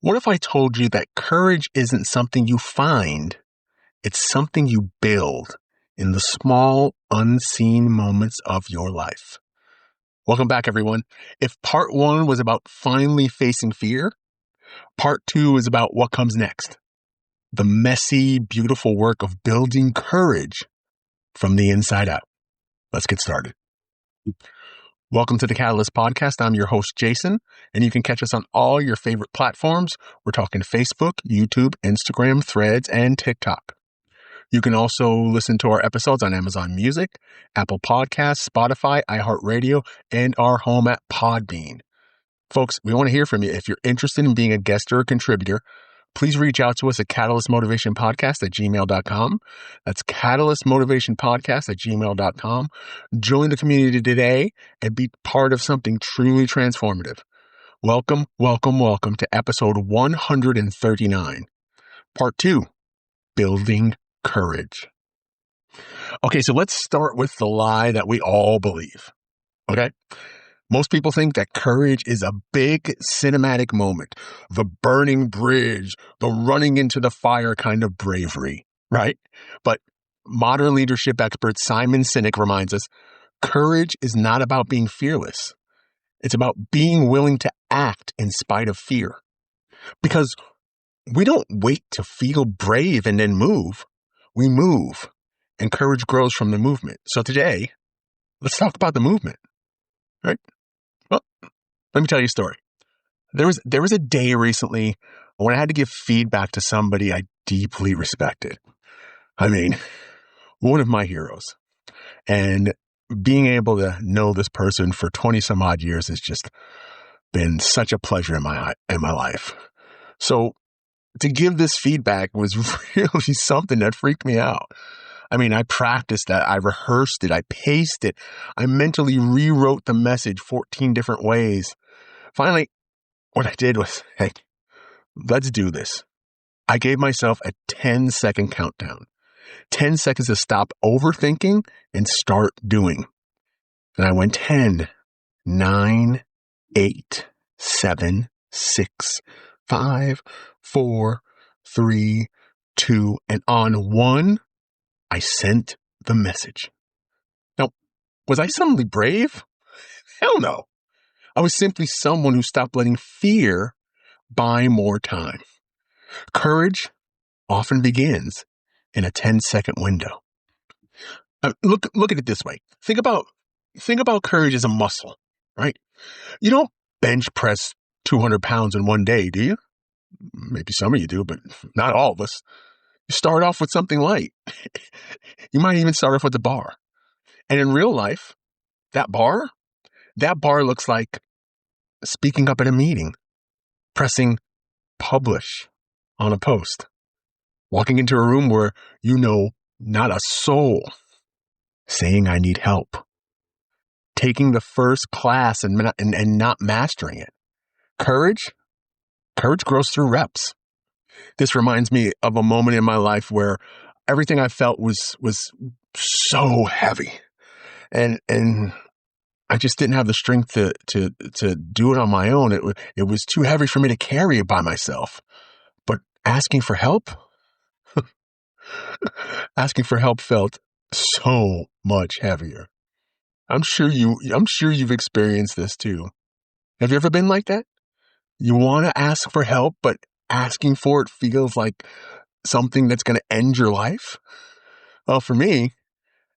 What if I told you that courage isn't something you find, it's something you build in the small, unseen moments of your life? Welcome back, everyone. If part one was about finally facing fear, part two is about what comes next. The messy, beautiful work of building courage from the inside out. Let's get started. Welcome to the Catalyst Podcast. I'm your host, Jason, and you can catch us on all your favorite platforms. We're talking Facebook, YouTube, Instagram, Threads, and TikTok. You can also listen to our episodes on Amazon Music, Apple Podcasts, Spotify, iHeartRadio, and our home at Podbean. Folks, we want to hear from you. If you're interested in being a guest or a contributor, please reach out to us at catalystmotivationpodcast@gmail.com. That's catalystmotivationpodcast@gmail.com. Join the community today and be part of something truly transformative. Welcome, welcome, welcome to episode 139, part 2, Building Courage. Okay, so let's start with the lie that we all believe, okay? Most people think that courage is a big cinematic moment, the burning bridge, the running into the fire kind of bravery, right? But modern leadership expert Simon Sinek reminds us, courage is not about being fearless. It's about being willing to act in spite of fear. Because we don't wait to feel brave and then move. We move, and courage grows from the movement. So today, let's talk about the movement, right? Well, let me tell you a story. There was a day recently when I had to give feedback to somebody I deeply respected. I mean, one of my heroes. And being able to know this person for 20 some odd years has just been such a pleasure in my life. So to give this feedback was really something that freaked me out. I mean, I practiced that. I rehearsed it. I paced it. I mentally rewrote the message 14 different ways. Finally, what I did was, hey, let's do this. I gave myself a 10-second countdown. 10 seconds to stop overthinking and start doing. And I went 10, 9, 8, 7, 6, 5, 4, 3, 2, and on 1, I sent the message. Now, was I suddenly brave? Hell no. I was simply someone who stopped letting fear buy more time. Courage often begins in a 10-second window. Look at it this way. Think about courage as a muscle, right? You don't bench press 200 pounds in one day, do you? Maybe some of you do, but not all of us. You start off with something light. You might even start off with the bar. And in real life, that bar looks like speaking up at a meeting, pressing publish on a post, walking into a room where you know not a soul, saying I need help, taking the first class and not mastering it. Courage grows through reps. This reminds me of a moment in my life where everything I felt was so heavy, and I just didn't have the strength to do it on my own. It was too heavy for me to carry it by myself. But asking for help felt so much heavier. I'm sure you've experienced this too. Have you ever been like that? You want to ask for help, but asking for it feels like something that's going to end your life. Well, for me,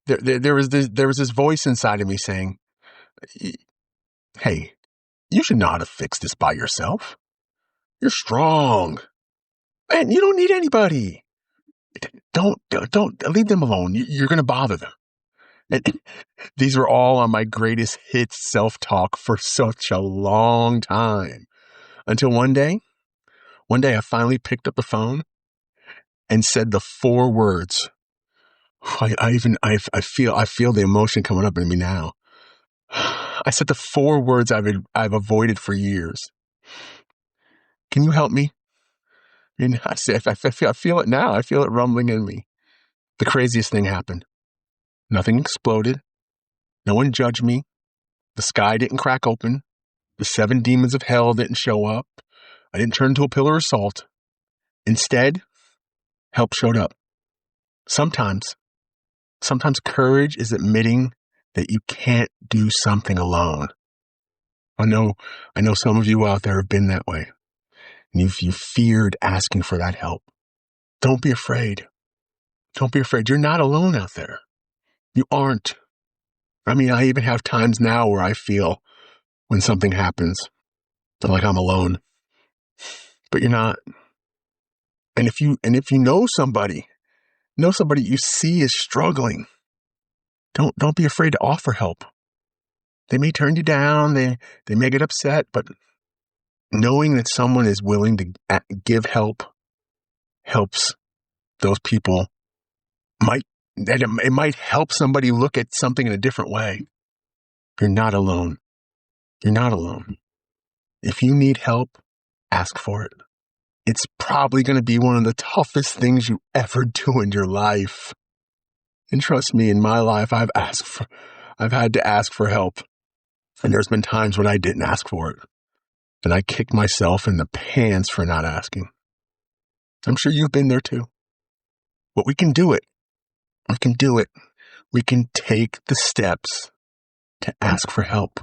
there was this voice inside of me saying, "Hey, you should know how to fix this by yourself. You're strong, and you don't need anybody. Don't leave them alone. You're going to bother them." And these were all on my greatest hits self-talk for such a long time, until one day I finally picked up the phone and said the 4 words. I feel the emotion coming up in me now. I said the 4 words I've avoided for years. Can you help me? And I feel it now. I feel it rumbling in me. The craziest thing happened. Nothing exploded. No one judged me. The sky didn't crack open. The 7 demons of hell didn't show up. I didn't turn into a pillar of salt. Instead, help showed up. Sometimes courage is admitting that you can't do something alone. I know some of you out there have been that way, and you've feared asking for that help. Don't be afraid. Don't be afraid. You're not alone out there. You aren't. I mean, I even have times now where I feel when something happens, like I'm alone, but you're not. And if you know somebody you see is struggling, don't be afraid to offer help. They may turn you down, they may get upset, but knowing that someone is willing to give help helps those people. It might help somebody look at something in a different way. You're not alone. You're not alone. If you need help, ask for it. It's probably going to be one of the toughest things you ever do in your life. And trust me, in my life, I've had to ask for help. And there's been times when I didn't ask for it. And I kicked myself in the pants for not asking. I'm sure you've been there too. But we can do it. We can do it. We can take the steps to ask for help.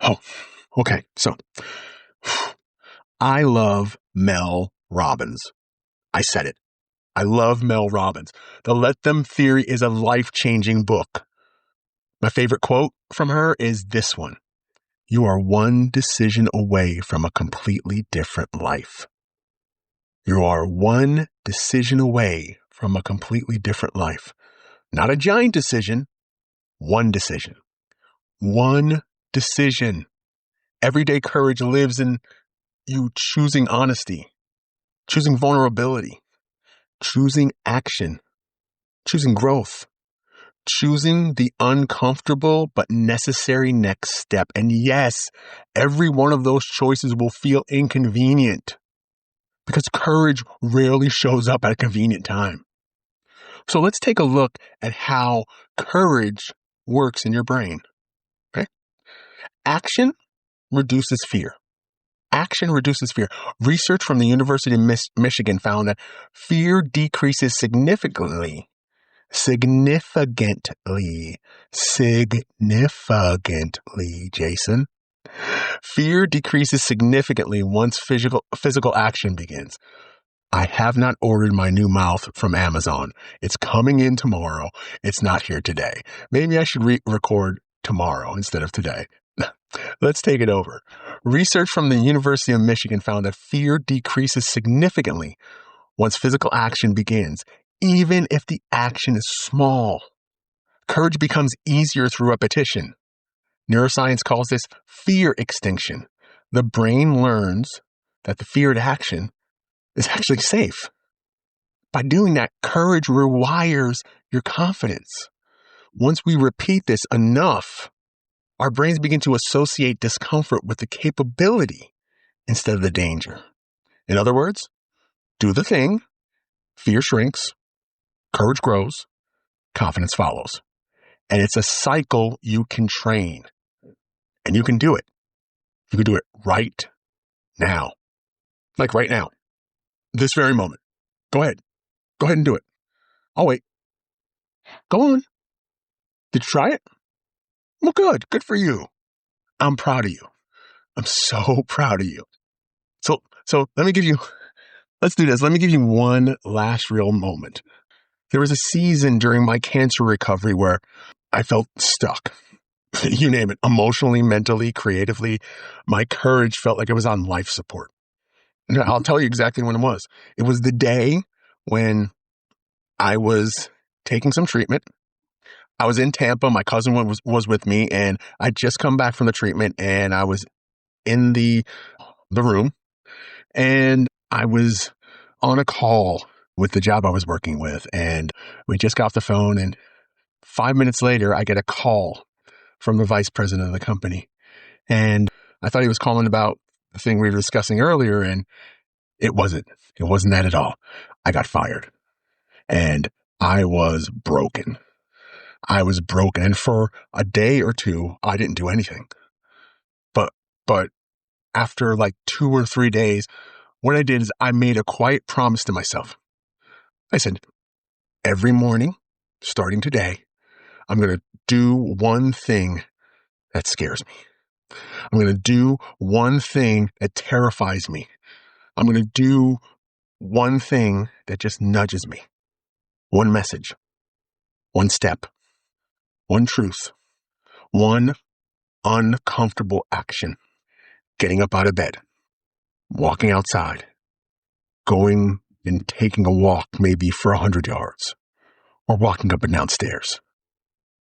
Oh, okay. So, I love Mel Robbins. I said it. I love Mel Robbins. The Let Them Theory is a life-changing book. My favorite quote from her is this one. You are one decision away from a completely different life. You are one decision away from a completely different life. Not a giant decision, one decision. One decision. Everyday courage lives in you choosing honesty, choosing vulnerability, choosing action, choosing growth, choosing the uncomfortable but necessary next step. And yes, every one of those choices will feel inconvenient because courage rarely shows up at a convenient time. So let's take a look at how courage works in your brain. Okay? Action reduces fear. Action reduces fear. Research from the University of Michigan found that fear decreases significantly, Jason. Fear decreases significantly once physical action begins. I have not ordered my new mouth from Amazon. It's coming in tomorrow. It's not here today. Maybe I should record tomorrow instead of today. Let's take it over. Research from the University of Michigan found that fear decreases significantly once physical action begins, even if the action is small. Courage becomes easier through repetition. Neuroscience calls this fear extinction. The brain learns that the feared action is actually safe. By doing that, courage rewires your confidence. Once we repeat this enough, our brains begin to associate discomfort with the capability instead of the danger. In other words, do the thing, fear shrinks, courage grows, confidence follows. And it's a cycle you can train. And you can do it. You can do it right now. Like right now. This very moment. Go ahead. Go ahead and do it. I'll wait. Go on. Did you try it? Well, good. Good for you. I'm proud of you. I'm so proud of you. So let's do this. Let me give you one last real moment. There was a season during my cancer recovery where I felt stuck. You name it, emotionally, mentally, creatively. My courage felt like it was on life support. And I'll tell you exactly when it was. It was the day when I was taking some treatment. I was in Tampa. My cousin was with me, and I'd just come back from the treatment, and I was in the room, and I was on a call with the job I was working with, and we just got off the phone, and 5 minutes later, I get a call from the vice president of the company. And I thought he was calling about the thing we were discussing earlier, and it wasn't. It wasn't that at all. I got fired. And I was broken. And for a day or two, I didn't do anything. But after like 2 or 3 days, what I did is I made a quiet promise to myself. I said, every morning, starting today, I'm going to do one thing that scares me. I'm going to do one thing that terrifies me. I'm going to do one thing that just nudges me. One message, one step, one truth, one uncomfortable action. Getting up out of bed, walking outside, going and taking a walk maybe for 100 yards, or walking up and down stairs.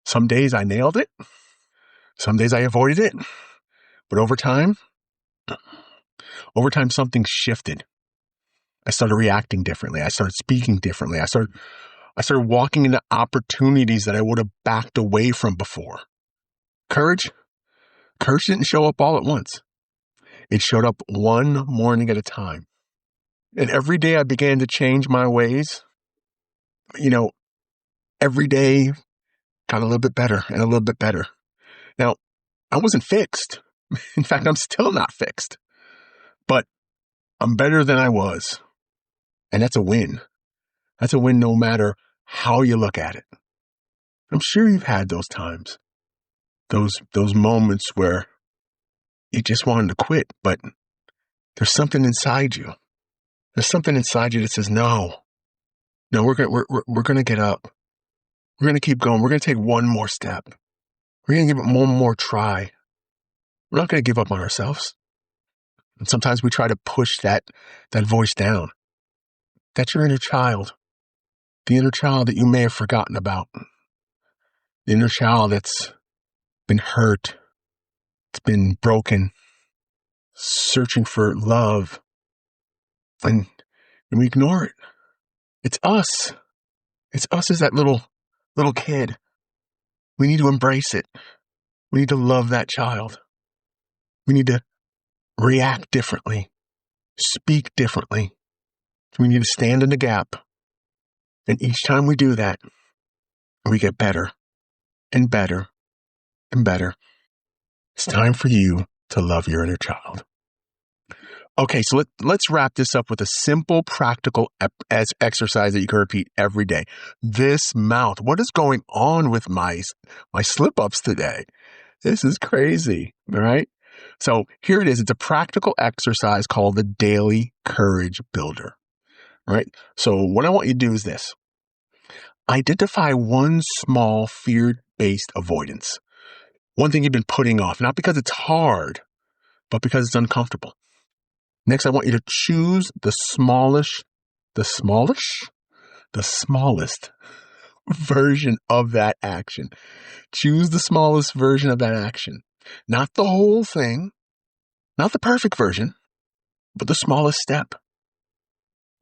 Some days I nailed it. Some days I avoided it. But over time, something shifted. I started reacting differently. I started speaking differently. I started walking into opportunities that I would have backed away from before. Courage didn't show up all at once. It showed up one morning at a time. And every day I began to change my ways. Every day got a little bit better and a little bit better. Now, I wasn't fixed. In fact, I'm still not fixed. But I'm better than I was. And that's a win. That's a win no matter how you look at it. I'm sure you've had those times. Those moments where you just wanted to quit, but there's something inside you. There's something inside you that says, no, we're going to get up. We're going to keep going. We're going to take one more step. We're going to give it one more try. We're not going to give up on ourselves. And sometimes we try to push that voice down. That's your inner child. The inner child that you may have forgotten about. The inner child that's been hurt. It's been broken. Searching for love. And we ignore it. It's us. It's us as that little kid. We need to embrace it. We need to love that child. We need to react differently, speak differently. We need to stand in the gap. And each time we do that, we get better and better and better. It's time for you to love your inner child. Okay, so let's wrap this up with a simple, practical exercise that you can repeat every day. This mouth. What is going on with my slip-ups today? This is crazy, all right? So here it is. It's a practical exercise called the Daily Courage Builder, all right? So what I want you to do is this. Identify one small fear-based avoidance. One thing you've been putting off, not because it's hard, but because it's uncomfortable. Next, I want you to choose the smallest version of that action. Choose the smallest version of that action. Not the whole thing, not the perfect version, but the smallest step.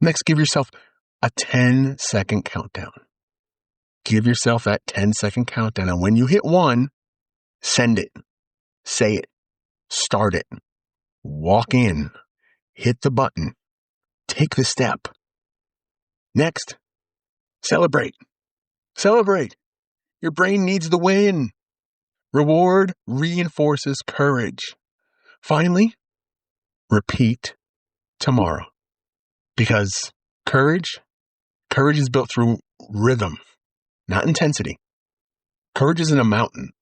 Next, give yourself a 10-second countdown. Give yourself that 10-second countdown. And when you hit 1, send it, say it, start it, walk in. Hit the button. Take the step. Next, celebrate. Celebrate. Your brain needs the win. Reward reinforces courage. Finally, repeat tomorrow. Because courage is built through rhythm, not intensity. Courage isn't a mountain.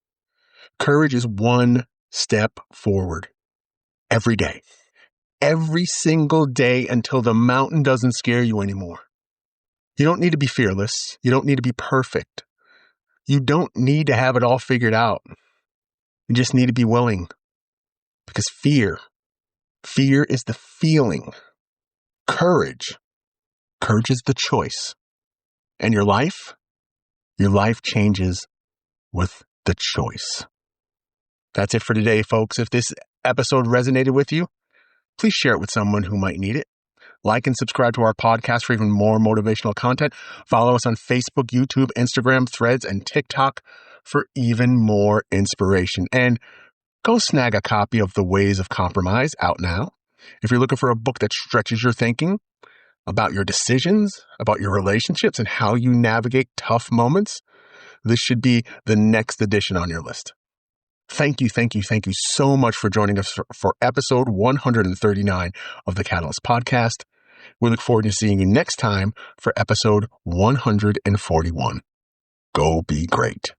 Courage is one step forward every day. Every single day until the mountain doesn't scare you anymore. You don't need to be fearless. You don't need to be perfect. You don't need to have it all figured out. You just need to be willing. Because fear is the feeling. Courage is the choice. And your life changes with the choice. That's it for today, folks. If this episode resonated with you, please share it with someone who might need it. Like and subscribe to our podcast for even more motivational content. Follow us on Facebook, YouTube, Instagram, Threads, and TikTok for even more inspiration. And go snag a copy of The Ways of Compromise, out now. If you're looking for a book that stretches your thinking about your decisions, about your relationships, and how you navigate tough moments, this should be the next edition on your list. Thank you so much for joining us for episode 139 of the Catalyst Podcast. We look forward to seeing you next time for episode 141. Go be great.